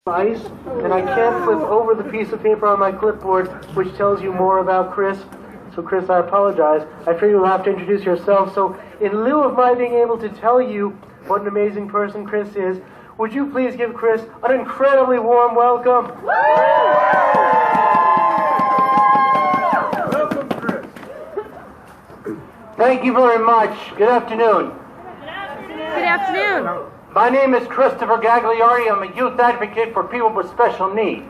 Ice, and I can't flip over the piece of paper on my clipboard which tells you more about Chris. So Chris, I apologize. I fear you'll have to introduce yourself. So in lieu of my being able to tell you what an amazing person Chris is, would you please give Chris an incredibly warm welcome? Welcome, Chris. Thank you very much. Good afternoon. Good afternoon. My name is Christopher Gagliardi. I'm a youth advocate for people with special needs.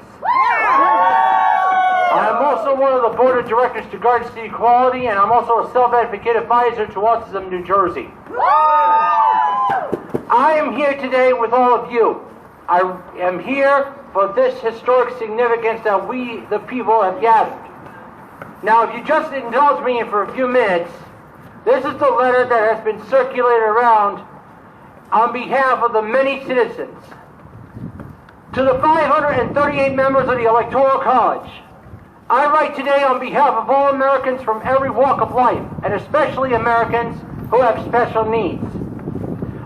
I am also one of the board of directors to Guardians to Equality, and I'm also a self-advocate advisor to Autism New Jersey. I am here today with all of you. I am here for this historic significance that we, the people, have gathered. Now, if you just indulge me for a few minutes, this is the letter that has been circulated around on behalf of the many citizens. To the 538 members of the Electoral College, I write today on behalf of all Americans from every walk of life, and especially Americans who have special needs.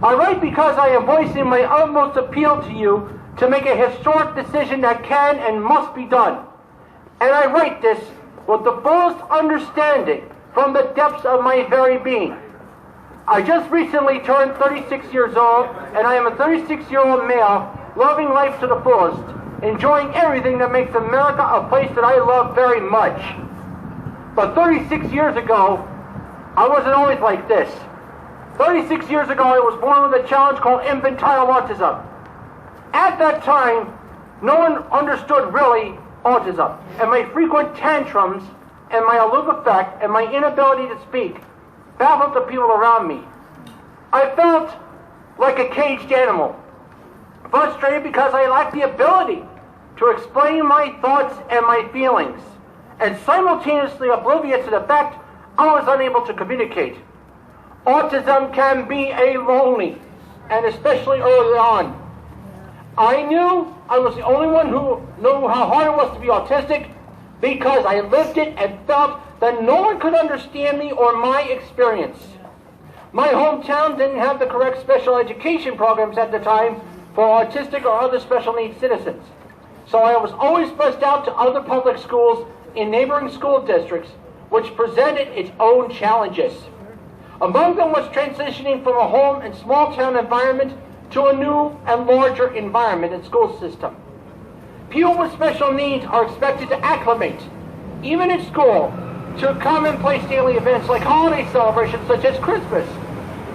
I write because I am voicing my utmost appeal to you to make a historic decision that can and must be done. And I write this with the fullest understanding from the depths of my very being. I just recently turned 36 years old, and I am a 36-year-old male, loving life to the fullest, enjoying everything that makes America a place that I love very much. But 36 years ago, I wasn't always like this. 36 years ago, I was born with a challenge called infantile autism. At that time, no one understood really autism, and my frequent tantrums, and my aloof effect, and my inability to speak baffled the people around me. I felt like a caged animal, frustrated because I lacked the ability to explain my thoughts and my feelings, and simultaneously oblivious to the fact I was unable to communicate. Autism can be a lonely, and especially early on. I knew I was the only one who knew how hard it was to be autistic because I lived it and felt that no one could understand me or my experience. My hometown didn't have the correct special education programs at the time for autistic or other special needs citizens. So I was always bussed out to other public schools in neighboring school districts, which presented its own challenges. Among them was transitioning from a home and small town environment to a new and larger environment and school system. People with special needs are expected to acclimate, even in school, to commonplace daily events like holiday celebrations such as Christmas,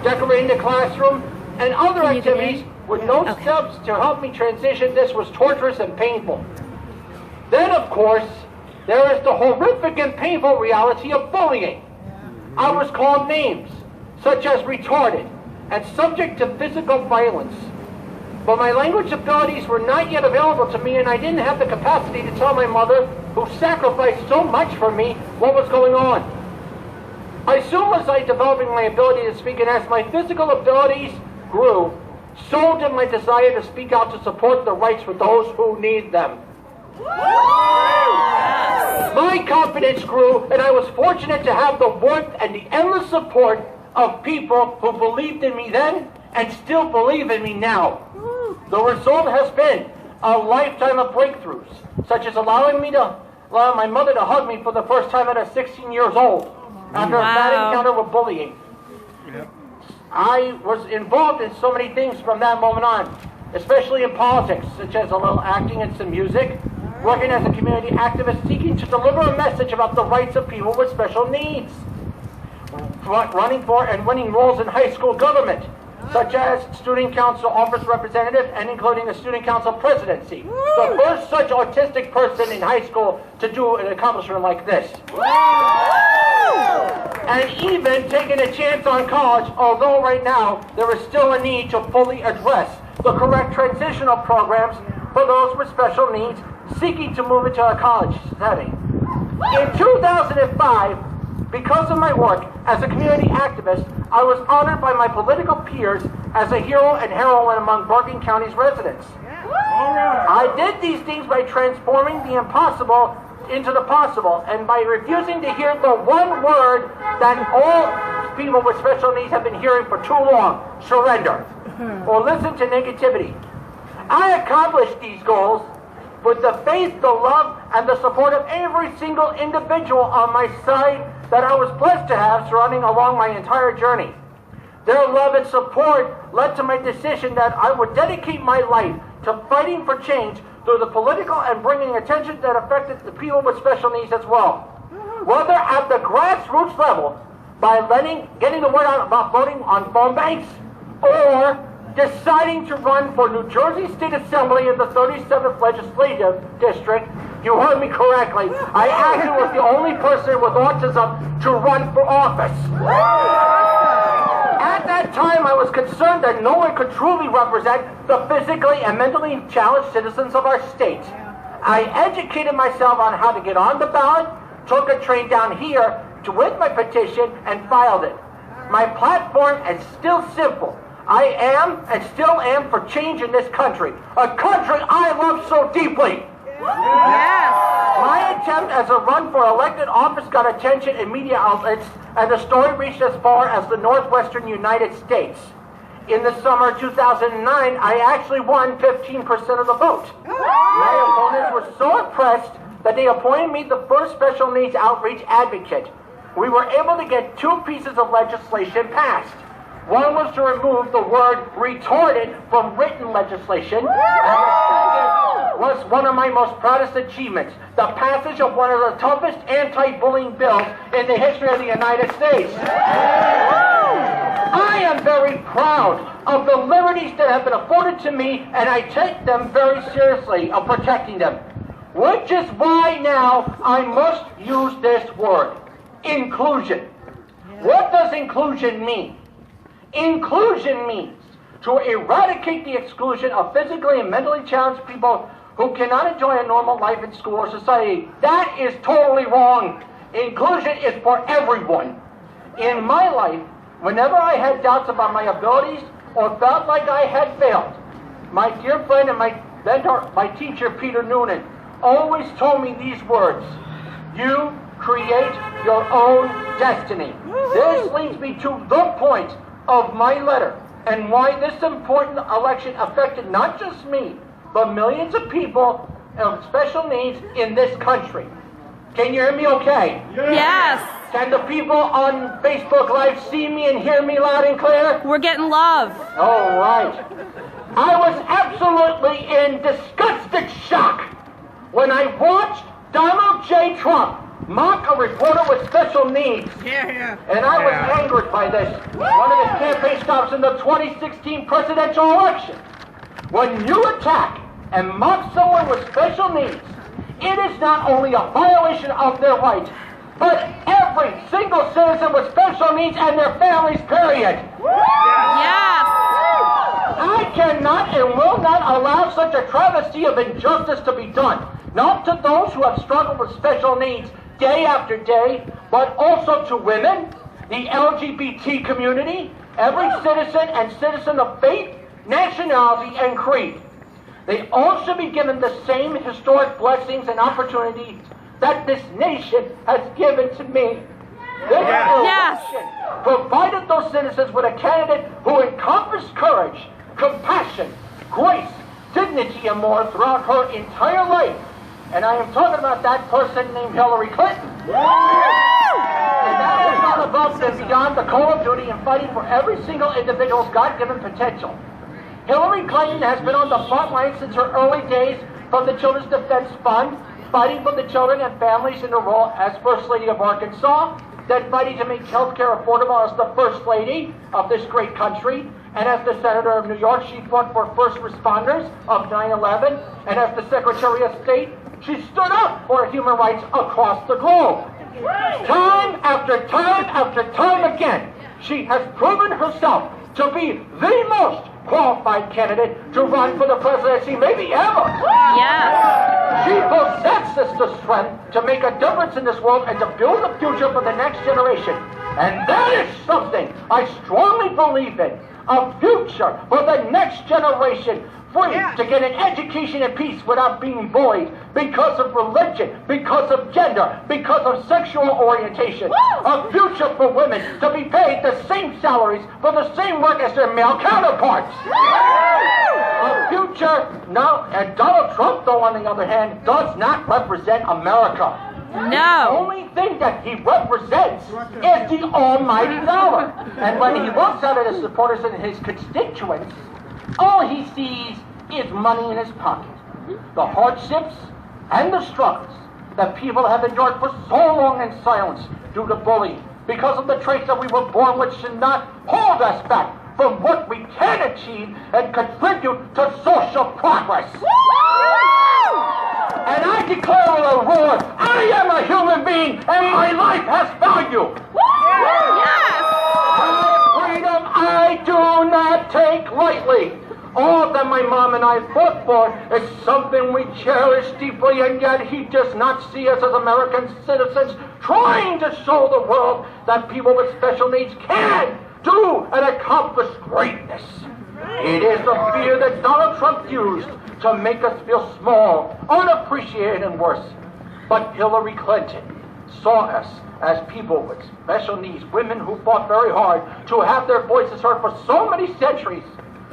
decorating the classroom, and other activities with no steps to help me transition. This was torturous and painful. Then, of course, there is the horrific and painful reality of bullying. I was called names, such as retarded, and subject to physical violence. But my language abilities were not yet available to me, and I didn't have the capacity to tell my mother, who sacrificed so much for me, what was going on. I soon was developing my ability to speak, and as my physical abilities grew, so did my desire to speak out to support the rights for those who need them. My confidence grew, and I was fortunate to have the warmth and the endless support of people who believed in me then and still believe in me now. The result has been a lifetime of breakthroughs, such as allowing my mother to hug me for the first time at 16 years old after a bad encounter with bullying. Yep. I was involved in so many things from that moment on, especially in politics, such as a little acting and some music, working as a community activist seeking to deliver a message about the rights of people with special needs, running for and winning roles in high school government, such as student council office representative and including the student council presidency. The first such autistic person in high school to do an accomplishment like this. And even taking a chance on college, although right now there is still a need to fully address the correct transitional programs for those with special needs seeking to move into a college setting. In 2005, because of my work as a community activist, I was honored by my political peers as a hero and heroine among Bergen County's residents. I did these things by transforming the impossible into the possible, and by refusing to hear the one word that all people with special needs have been hearing for too long: surrender, or listen to negativity. I accomplished these goals with the faith, the love, and the support of every single individual on my side that I was blessed to have surrounding along my entire journey. Their love and support led to my decision that I would dedicate my life to fighting for change through the political and bringing attention that affected the people with special needs as well. Whether at the grassroots level, by getting the word out about voting on phone banks, or deciding to run for New Jersey State Assembly in the 37th Legislative District. You heard me correctly. I actually was the only person with autism to run for office. At that time, I was concerned that no one could truly represent the physically and mentally challenged citizens of our state. I educated myself on how to get on the ballot, took a train down here with my petition, and filed it. My platform is still simple. I am and still am for change in this country, a country I love so deeply. Yes. My attempt as a run for elected office got attention in media outlets, and the story reached as far as the northwestern United States. In the summer of 2009, I actually won 15% of the vote. My opponents were so impressed that they appointed me the first special needs outreach advocate. We were able to get 2 pieces of legislation passed. One was to remove the word retarded from written legislation, and the second was one of my most proudest achievements, the passage of one of the toughest anti-bullying bills in the history of the United States. I am very proud of the liberties that have been afforded to me, and I take them very seriously of protecting them. Which is why now I must use this word, inclusion. What does inclusion mean? Inclusion means to eradicate the exclusion of physically and mentally challenged people who cannot enjoy a normal life in school or society. That is totally wrong. Inclusion is for everyone. In my life, whenever I had doubts about my abilities or felt like I had failed, my dear friend and my mentor, my teacher, Peter Noonan, always told me these words: you create your own destiny. This leads me to the point of my letter and why this important election affected not just me, but millions of people of special needs in this country. Can you hear me okay? Yes. Can the people on Facebook Live see me and hear me loud and clear? We're getting love. All right. I was absolutely in disgusted shock when I watched Donald J. Trump mock a reporter with special needs. And I was angered by this. One of his campaign stops in the 2016 presidential election. When you attack and mock someone with special needs, it is not only a violation of their rights, but every single citizen with special needs and their families, period. Yes. I cannot and will not allow such a travesty of injustice to be done. Not to those who have struggled with special needs day after day, but also to women, the LGBT community, every citizen and citizen of faith, nationality, and creed. They all should be given the same historic blessings and opportunities that this nation has given to me. This election provided those citizens with a candidate who encompassed courage, compassion, grace, dignity, and more throughout her entire life. And I am talking about that person named Hillary Clinton. And that is not above and beyond the call of duty in fighting for every single individual's God-given potential. Hillary Clinton has been on the front line since her early days from the Children's Defense Fund, fighting for the children and families in her role as First Lady of Arkansas, then fighting to make health care affordable as the First Lady of this great country, and as the Senator of New York, she fought for first responders of 9/11, and as the Secretary of State, she stood up for human rights across the globe. Time after time after time again, she has proven herself to be the most qualified candidate to run for the presidency maybe ever. Yes. She possesses the strength to make a difference in this world and to build a future for the next generation. And that is something I strongly believe in. A future for the next generation, free to get an education and peace without being bullied because of religion, because of gender, because of sexual orientation. A future for women to be paid the same salaries for the same work as their male counterparts. A future future. No, and Donald Trump, though, on the other hand, does not represent America. The No. only thing that he represents is the almighty dollar. And when he looks at it, his supporters and his constituents, all he sees is money in his pocket. The hardships and the struggles that people have endured for so long in silence due to bullying, because of the traits that we were born with, should not hold us back from what we can achieve and contribute to social progress. And I declare with a roar, I am a human being and my life has value. Yes. My freedom I do not take lightly. All that my mom and I fought for is something we cherish deeply, and yet he does not see us as American citizens trying to show the world that people with special needs can do and accomplish greatness. It is the fear that Donald Trump used to make us feel small, unappreciated, and worse. But Hillary Clinton saw us as people with special needs, women who fought very hard to have their voices heard for so many centuries,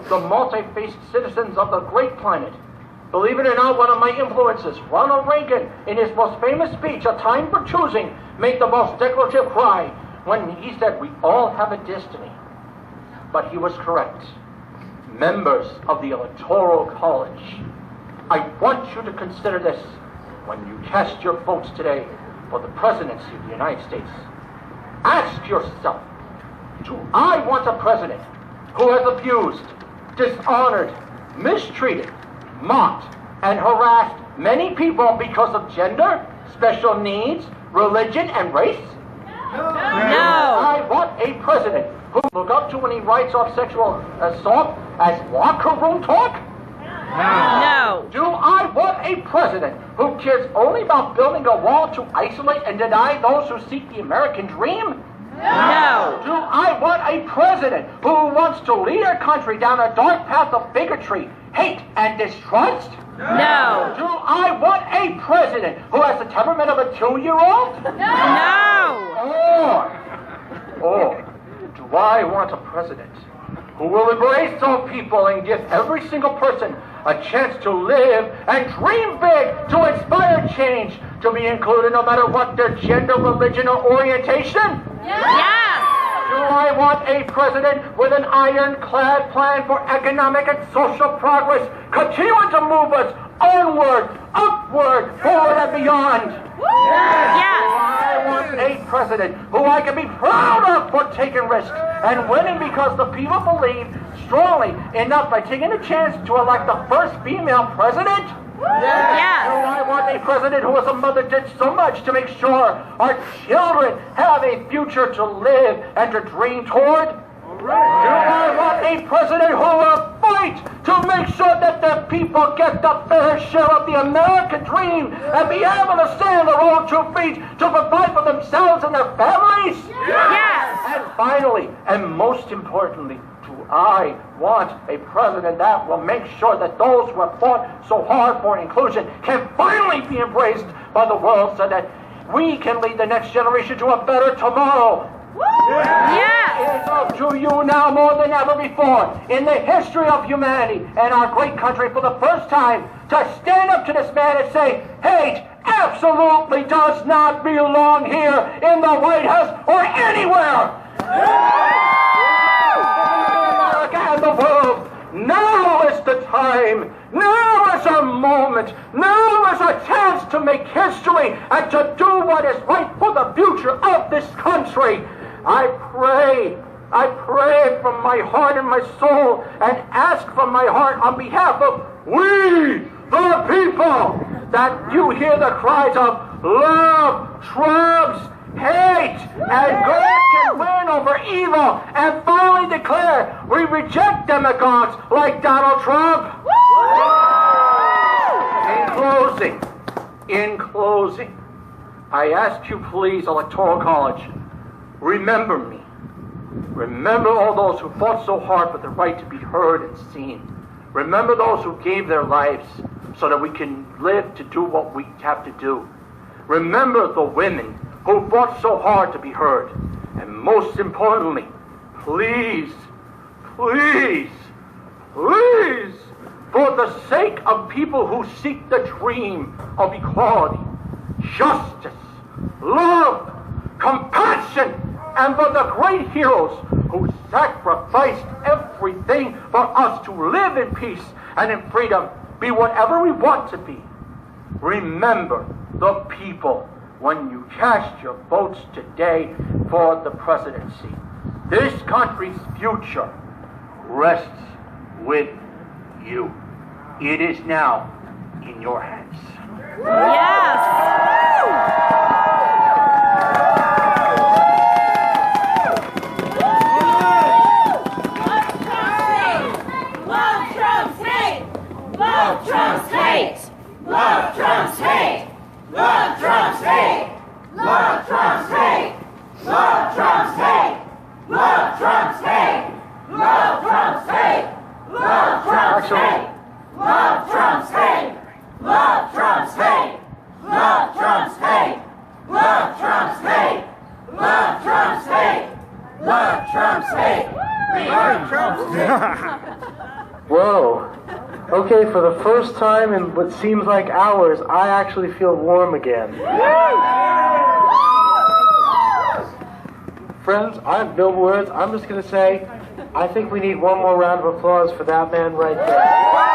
the multi-faced citizens of the great planet. Believe it or not, one of my influences, Ronald Reagan, in his most famous speech, A Time for Choosing, made the most declarative cry when he said, we all have a destiny. But he was correct. Members of the Electoral College, I want you to consider this when you cast your votes today for the presidency of the United States. Ask yourself, do I want a president who has abused, dishonored, mistreated, mocked, and harassed many people because of gender, special needs, religion, and race? No. I want a president who look up to when he writes off sexual assault as locker room talk? No. Do I want a president who cares only about building a wall to isolate and deny those who seek the American dream? No. Do I want a president who wants to lead our country down a dark path of bigotry, hate, and distrust? No. Do I want a president who has the temperament of a 2-year-old? No. Or do I want a president who will embrace all people and give every single person a chance to live and dream big, to inspire change, to be included no matter what their gender, religion, or orientation? Yes. Do I want a president with an ironclad plan for economic and social progress, continuing to move us onward, upward, forward, and beyond? Yes. I want a president who I can be proud of for taking risks and winning because the people believe strongly enough by taking a chance to elect the first female president? Yes. Do I want a president who as a mother did so much to make sure our children have a future to live and to dream toward? Do I want a president who will fight to make sure that the people get the fair share of the American dream and be able to stand on their own 2 feet to provide for themselves and their families? Yes. And finally, and most importantly, do I want a president that will make sure that those who have fought so hard for inclusion can finally be embraced by the world so that we can lead the next generation to a better tomorrow? Yes. It is up to you now more than ever before in the history of humanity and our great country for the first time to stand up to this man and say, hate absolutely does not belong here in the White House or anywhere. America and the world, now is the time. Now is a moment. Now is a chance to make history and to do what is right for the future of this country. I pray from my heart and my soul and ask from my heart on behalf of we, the people, that you hear the cries of love, trumps, hate, and good can win over evil, and finally declare we reject demagogues like Donald Trump. In closing, I ask you please, Electoral College, remember me. Remember all those who fought so hard for the right to be heard and seen. Remember those who gave their lives so that we can live to do what we have to do. Remember the women who fought so hard to be heard. And most importantly, please, please, please, for the sake of people who seek the dream of equality, justice, love, compassion, and for the great heroes who sacrificed everything for us to live in peace and in freedom, be whatever we want to be. Remember the people when you cast your votes today for the presidency. This country's future rests with you. It is now in your hands. Yes. Love trumps hate! Love trumps hate! Love trumps hate! Love trumps hate! Love trumps hate! Love trumps hate! Love trumps hate! Love trumps hate! Love trumps hate! Love trumps hate! Love trumps hate! Love trumps hate! Love trumps hate! Love trumps hate! Love trumps hate! Love trumps hate! Whoa. Okay, for the first time in what seems like hours, I actually feel warm again. Friends, I have no words. I'm just going to say, I think we need one more round of applause for that man right there.